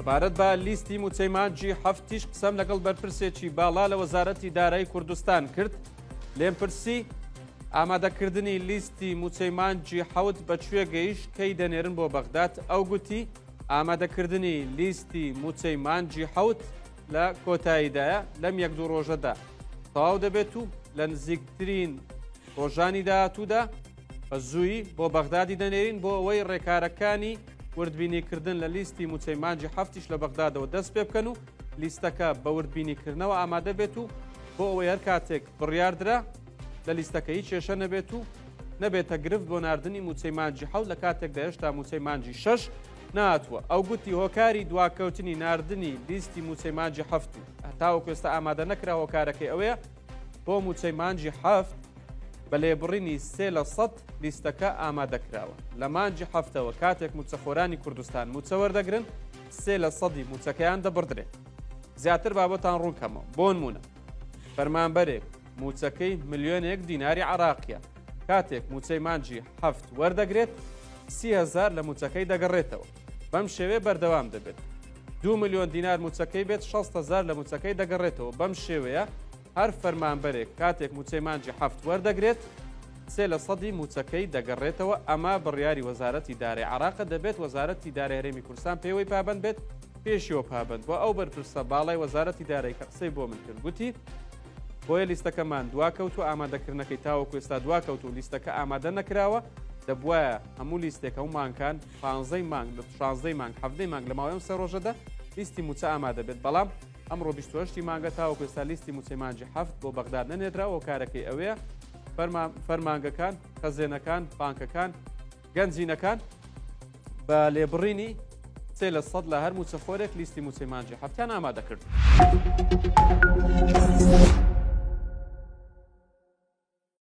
سەبارەت بە لیستی موچەیمانجی هەفتیش قسەم لەگەڵ بەرپرسێکی باڵا لە وەزارەتی دارایی کوردستان کرد. لێم پرسی ئامادەکردنی لیستی موچەیمانجی حەوت بەکوێ گەیشت کەی دەنێرن بۆ بەغداد. ئەو گوتی ئامادەکردنی لیستی موچەیمانجی حەوت لە کۆتاییدایە لەم یەک دوو ڕۆژەدا تەواو دەبێت و لە نزیکترین ڕۆژانی داهاتوودا بە زوویی بۆ بەغدادی دەنێرین بۆ ئەوەی ڕێکارەکانی وردبینیکردن لە لیستی موچەیمانجی هەفتیش لە بەغدادەوە دەست پێ بکەن و لیستەکە بە وردبینیکردنەوە ئامادە بێت و بۆ ئەوەی هەر کاتێک بڕیاردرا لە لیستەکە هیچ کێشە نەبێت و نەبێتە گرفت بۆ ناردنی موچەیمانجی حەوت لە کاتێکدا هێشتا موچەیمانجی 6 ناتوە. ئەو گوتی هۆکاری دواکەوتنی ناردنی لیستی موچەیمانجی هەفت هەتاوەکو ئێستا ئامادە نەکرا هۆکارەکەی ئەوەیە بۆ موچەیمانجی هەفت بە لێبڕینی 3% لیستەکە ئامادەکراوە. لە مانجی هەفتەوە کاتێک موچەخۆرانی کوردستان موچە وەردەگرن 3% موچەکەیان دەبڕدرێت. زیاتر بابەتان ڕوونکەمەوە. بۆ نمونە فەرمانبەرێک موچەکەی ملیۆنێک دیناری عراقیە، کاتێک موچەیمانجی هەفت وەردەگرێت 30,000 لە موچەکەی دەگەڕێتەوە. بەم شێوێ بەردەوام دەبێت. 2 ملیۆن دینار موچەکەی بێت 60,000 لە موچەکەی دەگەڕێتەوە. بەم شێوەیە هەر فەرمانبەرێک کاتێک موچەیمانجی هەفت وەردەگرێت 3% موچەکەی دەگەڕێتەوە. ئەمە بڕیاری وەزارەتی دارایی عراقە دەبێت وەزارەتی دارایی هەرێمی کوردستان پێوەی پابند بێت پێشیەوە پابند بۆ ئەو بەرپرسە باڵای وەزارەتی دارایی کە قسەی بۆ من کرد گوتی بۆیە لیستەکەمان دواکەوت و ئامادەکردنەکەی تاوەکو ئێستا دواکەوت و لیستەکە ئامادە نەکراوە دەبوایە هەموو لیستێک هەموو مانگکان 15 مانگ لە 16 مانگ 17 مانگ لە ماوەی ئەم سە ڕۆژەدا لیستی موچە ئامادە بێت. بەڵام ئەمڕۆ 28 مانگە تاوەکو ئێستا لیستی موچەیمانجی هەفت بۆ بەغداد نەنێدراوە و کارەکەی ئەوەیە فەرمانگەکان، خەزێنەکان، بانکەکان، گەنجینەکان بە لێبڕینی 3% لە هەر موچەخۆرێک لیستی موچەیمانجی هەفتیان ئامادە کرد.